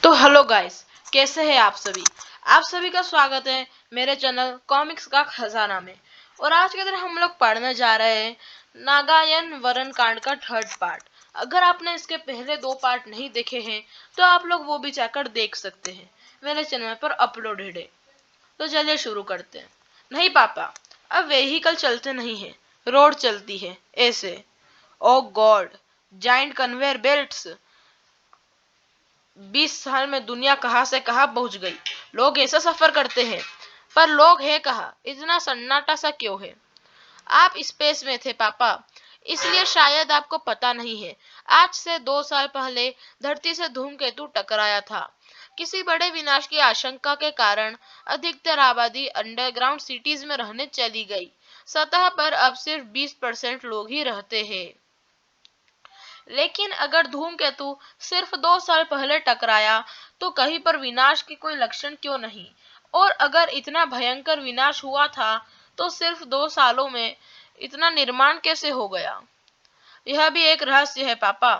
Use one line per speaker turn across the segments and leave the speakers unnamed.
तो hello guys, कैसे हैं आप सभी। आप सभी का स्वागत है मेरे चैनल कॉमिक्स का खजाना में। और आज के दिन हम लोग पढ़ने जा रहे हैं नागायन वरण कांड का थर्ड पार्ट। अगर आपने इसके पहले दो पार्ट नहीं देखे हैं तो आप लोग वो भी जाकर देख सकते हैं, मेरे चैनल पर अपलोडेड है। तो चलिए शुरू करते हैं। नहीं पापा, अब वेहिकल चलते नहीं है, रोड चलती है ऐसे। ओ गॉड, जाइंट कन्वेयर बेल्ट्स। 20 साल में दुनिया कहां से कहां पहुंच गई। लोग ऐसा सफर करते हैं, पर लोग है कहां, इतना सन्नाटा सा क्यों है। आप स्पेस में थे पापा, इसलिए शायद आपको पता नहीं है। आज से 2 साल पहले धरती से धूमकेतु टकराया था। किसी बड़े विनाश की आशंका के कारण अधिकतर आबादी अंडरग्राउंड सिटीज में रहने चली गई। सतह पर अब सिर्फ 20% लोग ही रहते हैं। लेकिन अगर धूमकेतु सिर्फ 2 साल पहले टकराया तो कहीं पर विनाश के कोई लक्षण क्यों नहीं। और अगर इतना भयंकर विनाश हुआ था तो सिर्फ 2 सालों में इतना निर्माण कैसे हो गया। यह भी एक रहस्य है पापा।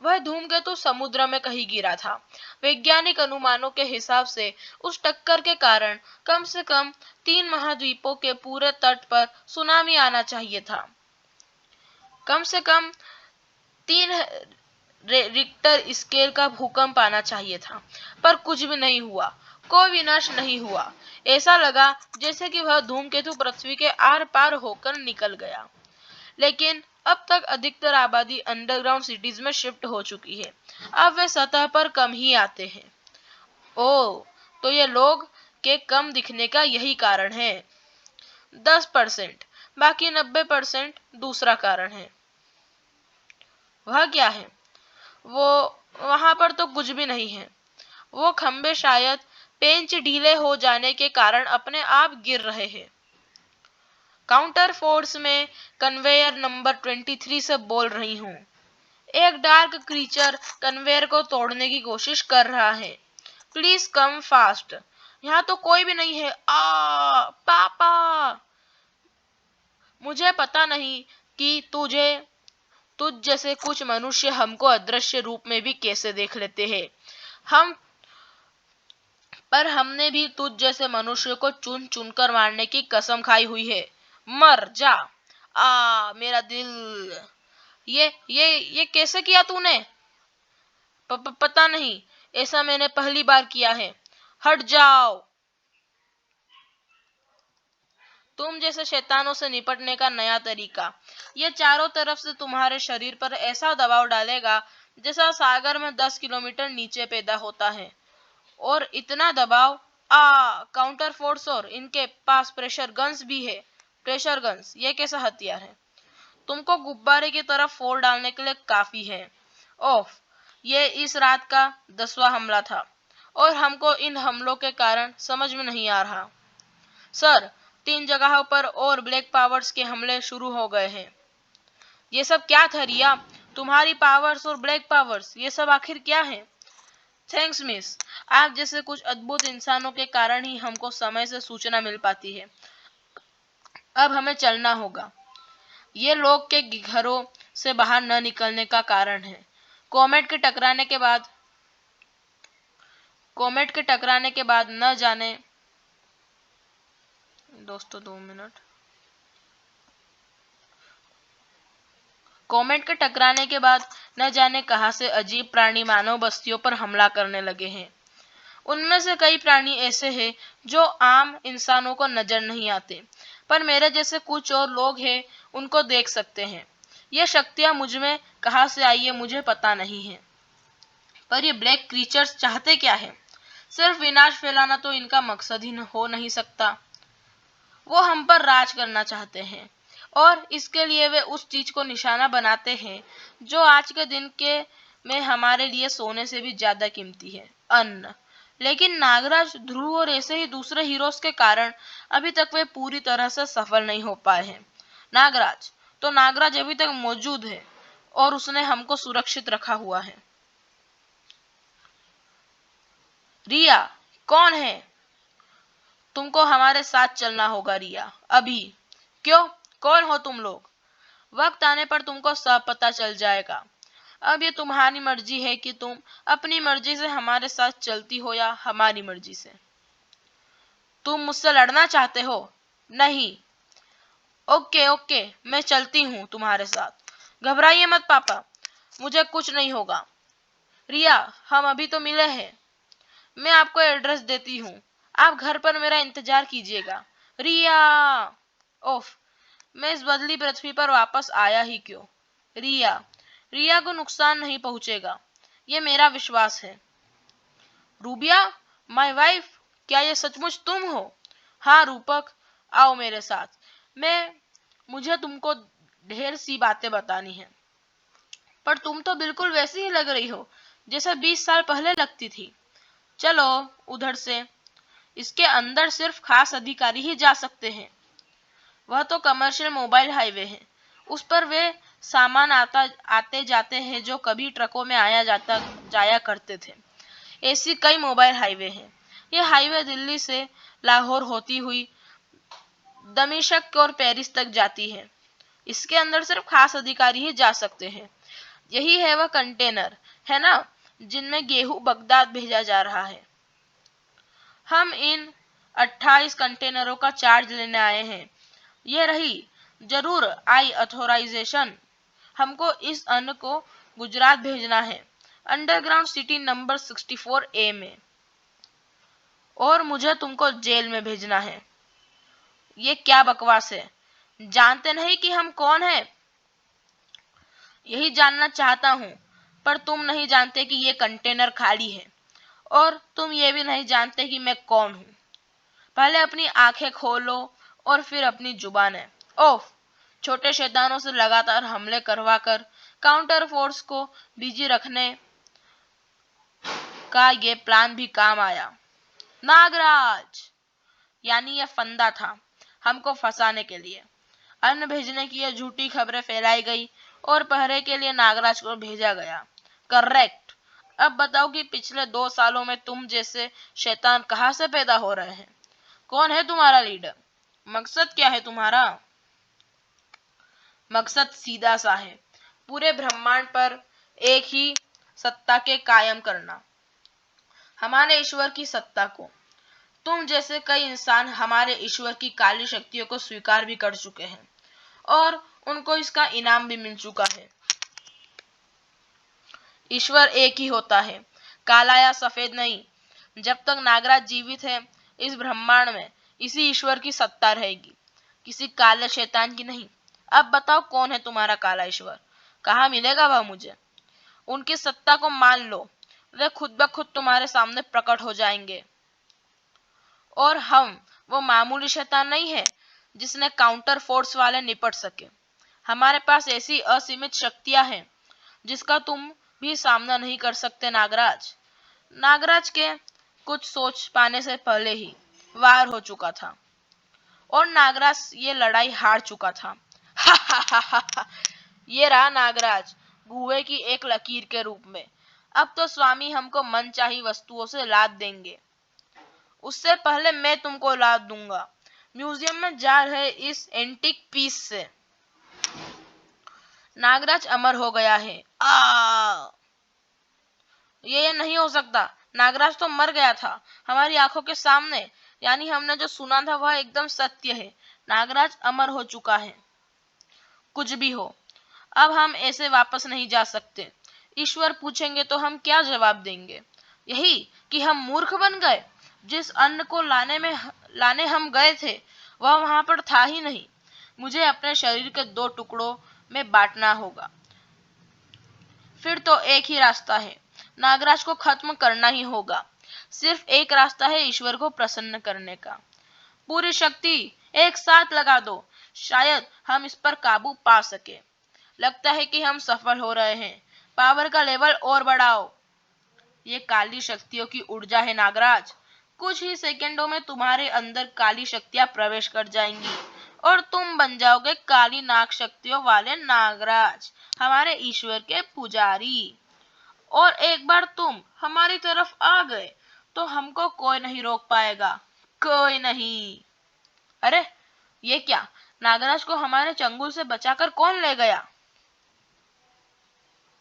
वह धूमकेतु समुद्र में कहीं गिरा था। वैज्ञानिक अनुमानों के हिसाब से उस टक्कर के कारण कम से कम 3 महाद्वीपों के पूरे तट पर सुनामी आना चाहिए था। कम से कम 3 रिक्टर स्केल का भूकंप आना चाहिए था, पर कुछ भी नहीं हुआ। कोई विनाश नहीं हुआ। ऐसा लगा जैसे कि वह धूमकेतु पृथ्वी के आर पार होकर निकल गया। लेकिन अब तक अधिकतर आबादी अंडरग्राउंड सिटीज में शिफ्ट हो चुकी है। अब वे सतह पर कम ही आते हैं। ओह, तो ये लोग के कम दिखने का यही कारण है। 10%, बाकी 90% दूसरा कारण है। वह क्या है? वो वहां पर तो कुछ भी नहीं है। वो खंबे शायद पेंच ढीले हो जाने के कारण अपने आप गिर रहे हैं। काउंटर फोर्स में कन्वेयर नंबर 23 से बोल रही हूँ। एक डार्क क्रीचर कन्वेयर को तोड़ने की कोशिश कर रहा है। Please come fast. यहाँ तो कोई भी नहीं है। पापा, मुझे पता नहीं कि तुझ जैसे कुछ मनुष्य हमको अदृश्य रूप में भी कैसे देख लेते हैं। हम पर हमने भी तुझ जैसे मनुष्य को चुन चुन कर मारने की कसम खाई हुई है। मर जा। मेरा दिल। ये कैसे किया तूने? पता नहीं, ऐसा मैंने पहली बार किया है। हट जाओ। तुम जैसे शैतानों से निपटने का नया तरीका। ये चारों तरफ से तुम्हारे शरीर पर ऐसा दबाव डालेगा जैसा सागर में 10 किलोमीटर नीचे पैदा होता है। और इतना दबाव। काउंटर फोर्स और इनके पास प्रेशर गन्स भी है। प्रेशर गन्स ये कैसा हथियार है? तुमको गुब्बारे की तरफ फोड़ डालने के लिए काफी है। ओह, ये इस रात का 10वां हमला था और हमको इन हमलों के कारण समझ में नहीं आ रहा। सर, 3 जगहों पर और ब्लैक पावर्स के हमले शुरू हो गए हैं। ये सब क्या था रिया? तुम्हारी पावर्स और ब्लैक पावर्स, ये सब आखिर क्या है? थैंक्स मिस, आप जैसे कुछ अद्भुत इंसानों के कारण ही हमको समय से सूचना मिल पाती है। अब हमें चलना होगा। ये लोग के घरों से बाहर न निकलने का कारण है। कॉमेट के टकराने के बाद न जाने। दोस्तों 2 मिनट। कॉमेट के टकराने के बाद न जाने कहां से अजीब प्राणी मानव बस्तियों पर हमला करने लगे हैं। उनमें से कई प्राणी ऐसे हैं जो आम इंसानों को नजर नहीं आते, पर मेरे जैसे कुछ और लोग हैं उनको देख सकते हैं। ये शक्तियां मुझ में कहां से आई है मुझे पता नहीं है। पर ये ब्लैक क्रीचर्स चाहते क्या है? सिर्फ विनाश फैलाना तो इनका मकसद ही हो नहीं सकता। वो हम पर राज करना चाहते हैं और इसके लिए वे उस चीज को निशाना बनाते हैं जो आज के दिन के में हमारे लिए सोने से भी ज्यादा कीमती है, अन्न। लेकिन नागराज, ध्रुव और ऐसे ही दूसरे हीरोज के कारण अभी तक वे पूरी तरह से सफल नहीं हो पाए हैं। नागराज अभी तक मौजूद है और उसने हमको सुरक्षित रखा हुआ है। रिया, कौन है? तुमको हमारे साथ चलना होगा रिया, अभी। क्यों? कौन हो तुम लोग? वक्त आने पर तुमको सब पता चल जाएगा। अब ये तुम्हारी मर्जी है कि तुम अपनी मर्जी से हमारे साथ चलती हो या हमारी मर्जी से। तुम मुझसे लड़ना चाहते हो? नहीं। ओके ओके, मैं चलती हूँ तुम्हारे साथ। घबराइए मत पापा, मुझे कुछ नहीं होगा। रिया, हम अभी तो मिले हैं। मैं आपको एड्रेस देती हूँ, आप घर पर मेरा इंतजार कीजिएगा। रिया। ओफ, मैं इस बदली पृथ्वी पर वापस आया ही क्यों? रिया। रिया को नुकसान नहीं पहुंचेगा, ये मेरा विश्वास है। रूबिया, माय वाइफ, क्या ये सचमुच तुम हो? हाँ रूपक, आओ मेरे साथ। मुझे तुमको ढेर सी बातें बतानी है। पर तुम तो बिल्कुल वैसी ही लग रही हो जैसे 20 साल पहले लगती थी। चलो उधर से, इसके अंदर सिर्फ खास अधिकारी ही जा सकते हैं। वह तो कमर्शियल मोबाइल हाईवे है, उस पर वे सामान आते जाते हैं जो कभी ट्रकों में आया जाता जाया करते थे। ऐसी कई मोबाइल हाईवे हैं। यह हाईवे दिल्ली से लाहौर होती हुई दमिश्क और पेरिस तक जाती है। इसके अंदर सिर्फ खास अधिकारी ही जा सकते हैं। यही है वह कंटेनर, है ना, जिनमें गेहूं बगदाद भेजा जा रहा है। हम इन 28 कंटेनरों का चार्ज लेने आए हैं। ये रही जरूर आई अथॉराइजेशन। हमको इस अन्न को गुजरात भेजना है, अंडरग्राउंड सिटी नंबर 64A में। और मुझे तुमको जेल में भेजना है। ये क्या बकवास है? जानते नहीं कि हम कौन हैं? यही जानना चाहता हूँ, पर तुम नहीं जानते कि ये कंटेनर खाली है, और तुम ये भी नहीं जानते कि मैं कौन हूँ। पहले अपनी आंखें खोलो और फिर अपनी जुबानें। ओफ, छोटे शैतानों से लगातार हमले करवा कर काउंटर फोर्स को बिजी रखने का ये प्लान भी काम आया। नागराज, यानी ये फंदा था हमको फंसाने के लिए। अन्न भेजने की ये झूठी खबरें फैलाई गई और पहरे के लिए नागराज को भेजा गया। करेक्ट। अब बताओ कि पिछले 2 सालों में तुम जैसे शैतान कहाँ से पैदा हो रहे हैं? कौन है तुम्हारा लीडर? मकसद क्या है तुम्हारा? मकसद सीधा सा है, पूरे ब्रह्मांड पर एक ही सत्ता के कायम करना, हमारे ईश्वर की सत्ता को। तुम जैसे कई इंसान हमारे ईश्वर की काली शक्तियों को स्वीकार भी कर चुके हैं और उनको इसका इनाम भी मिल चुका है। ईश्वर एक ही होता है, काला या सफेद नहीं। जब तक नागराज जीवित है, इस ब्रह्मांड में इसी ईश्वर की सत्ता रहेगी, किसी काले शैतान की नहीं। अब बताओ कौन है तुम्हारा काला ईश्वर? कहाँ मिलेगा वह मुझे? उनकी सत्ता को मान लो, वे खुद ब खुद तुम्हारे सामने प्रकट हो जाएंगे। और हम वो मामूली शैतान नहीं है जिसने काउंटर फोर्स वाले निपट सके। हमारे पास ऐसी असीमित शक्तियां हैं जिसका तुम भी सामना नहीं कर सकते नागराज। नागराज के कुछ सोच पाने से पहले ही वार हो चुका था और नागराज ये लड़ाई हार चुका था। ये रहा नागराज, गुहे की एक लकीर के रूप में। अब तो स्वामी हमको मनचाही वस्तुओं से लाद देंगे। उससे पहले मैं तुमको लाद दूंगा म्यूजियम में जा रहे इस एंटीक पीस से। नागराज अमर हो गया है। ये नहीं हो सकता। नागराज तो मर गया था हमारी आंखों के सामने, यानी हमने जो सुना था वह एकदम सत्य है। नागराज अमर हो चुका है। कुछ भी हो, अब हम ऐसे वापस नहीं जा सकते। ईश्वर पूछेंगे तो हम क्या जवाब देंगे? यही कि हम मूर्ख बन गए। जिस अन्न को लाने हम गए थे वह वहां पर था ही नहीं। मुझे अपने शरीर के 2 टुकड़ों में बांटना होगा। फिर तो एक ही रास्ता है, नागराज को खत्म करना ही होगा। सिर्फ एक रास्ता है ईश्वर को प्रसन्न करने का। पूरी शक्ति एक साथ लगा दो, शायद हम इस पर काबू पा सके। लगता है कि हम सफल हो रहे हैं। पावर का लेवल और बढ़ाओ। ये काली शक्तियों की ऊर्जा है नागराज। कुछ ही सेकंडों में तुम्हारे अंदर काली शक्तियां प्रवेश कर जाएंगी और तुम बन जाओगे काली नाग शक्तियों वाले नागराज, हमारे ईश्वर के पुजारी। और एक बार तुम हमारी तरफ आ गए तो हमको कोई नहीं रोक पाएगा, कोई नहीं। अरे ये क्या, नागराज को हमारे चंगुल से बचाकर कौन ले गया?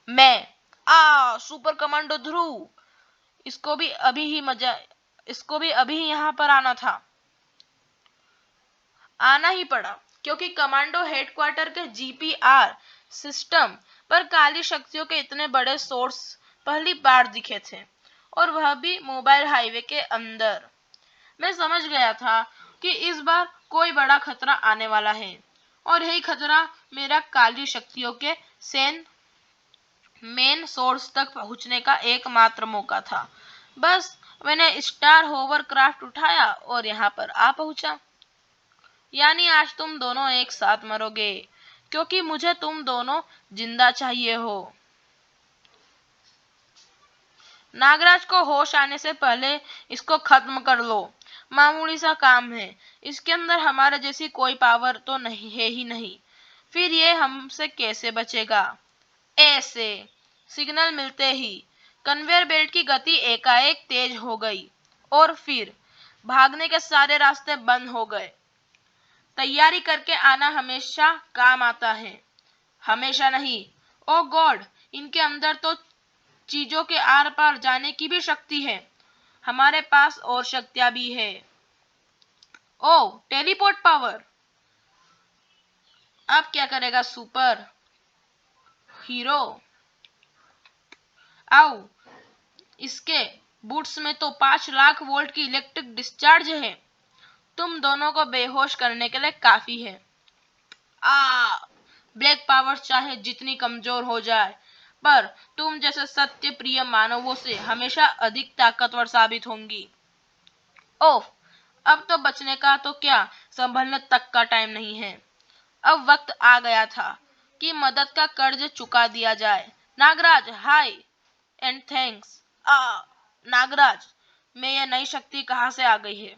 मैं। सुपर कमांडो ध्रुव, इसको भी अभी ही यहाँ पर आना था, आना ही पड़ा, क्योंकि कमांडो हेडक्वार्टर के जीपीआर सिस्टम पर काली शक्तियों के इतने बड़े सोर्स पहली बार दिखे थे, और वह भी मोबाइल हाईवे के अंदर। मैं समझ गया था कि इस बार कोई बड़ा खतरा आने वाला है, और यही खतरा मेरा काली शक्तियों के मेन सोर्स तक पहुंचने का एकमात्र मौका था। बस मैंने स्टार होवरक्राफ्ट उठाया और यहाँ पर आ पहुंचा। यानी आज तुम दोनों एक साथ मरोगे, क्योंकि मुझे तुम दोनों जिंदा चाहिए हो। नागराज को होश आने से पहले इसको खत्म कर लो, मामूली सा काम है, इसके अंदर हमारे जैसी कोई पावर तो नहीं है ही नहीं, फिर ये हमसे कैसे बचेगा। ऐसे सिग्नल मिलते ही कन्वेयर बेल्ट की गति एकाएक तेज हो गई, और फिर भागने के सारे रास्ते बंद हो गए। तैयारी करके आना हमेशा काम आता है, हमेशा नहीं। ओ गॉड, इनके अंदर तो चीजों के आर पार जाने की भी शक्ति है। हमारे पास और शक्तियां भी है। ओ, टेलीपोर्ट पावर। अब क्या करेगा सुपर हीरो। आओ, इसके बूट्स में तो 5 लाख वोल्ट की इलेक्ट्रिक डिस्चार्ज है, तुम दोनों को बेहोश करने के लिए काफी है। ब्लैक पावर चाहे जितनी कमजोर हो जाए, पर तुम जैसे सत्य प्रिय मानवों से हमेशा अधिक ताकतवर साबित होंगी। ओह, अब तो बचने का तो क्या, संभलने तक का टाइम नहीं है। अब वक्त आ गया था कि मदद का कर्ज चुका दिया जाए। नागराज, हाय एंड थैंक्स। नागराज, मैं ये नई शक्ति कहाँ से आ गई है?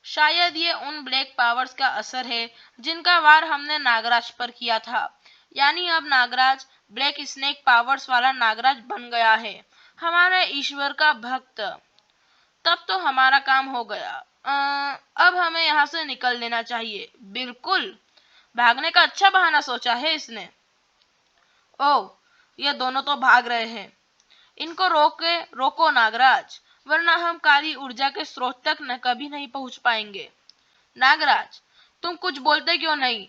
शायद ये उन ब्लैक पावर्स का असर है जिनका वार हमने नागराज पर किया था। यानी अब नागराज ब्लैक स्नेक पावर्स वाला नागराज बन गया है, हमारे ईश्वर का भक्त। तब तो हमारा काम हो गया। अब हमें यहाँ से निकल लेना चाहिए। बिल्कुल, भागने का अच्छा बहाना सोचा है इसने। ओह, ये दोनों तो भाग रहे हैं। इनको रोको नागराज, वरना हम काली ऊर्जा के स्रोत तक कभी नहीं पहुंच पाएंगे। नागराज, तुम कुछ बोलते क्यों नहीं?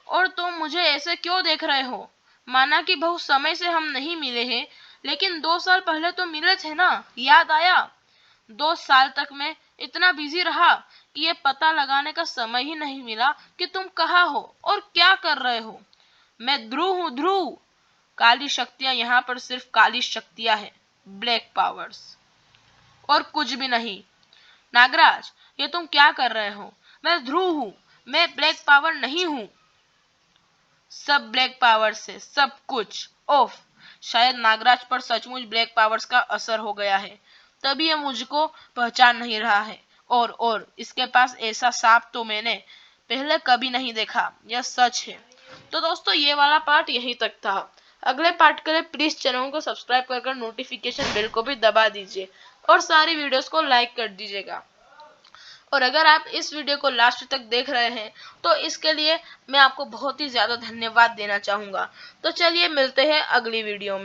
और तुम मुझे ऐसे क्यों देख रहे हो? माना कि बहुत समय से हम नहीं मिले हैं, लेकिन 2 साल पहले तो मिले थे ना, याद आया? 2 साल तक मैं इतना बिजी रहा कि ये पता लगाने का समय ही नहीं मिला कि तुम कहाँ हो और क्या कर रहे हो। मैं ध्रुव हूँ, ध्रुव। काली शक्तियां यहाँ पर सिर्फ काली शक्तियां हैं, ब्लैक पावर्स, और कुछ भी नहीं। नागराज, ये तुम क्या कर रहे हो? मैं ध्रुव हूँ, मैं ब्लैक पावर नहीं हूँ। सब ब्लैक पावर से सब कुछ। ओफ, शायद नागराज पर सचमुच ब्लैक पावर्स का असर हो गया है, तभी ये मुझको पहचान नहीं रहा है। और इसके पास ऐसा सांप तो मैंने पहले कभी नहीं देखा, यह सच है। तो दोस्तों, ये वाला पार्ट यहीं तक था। अगले पार्ट के लिए प्लीज चैनल को सब्सक्राइब कर नोटिफिकेशन बेल को भी दबा दीजिए, और सारी वीडियोस को लाइक कर दीजिएगा। और अगर आप इस वीडियो को लास्ट तक देख रहे हैं तो इसके लिए मैं आपको बहुत ही ज्यादा धन्यवाद देना चाहूंगा। तो चलिए मिलते हैं अगली वीडियो में।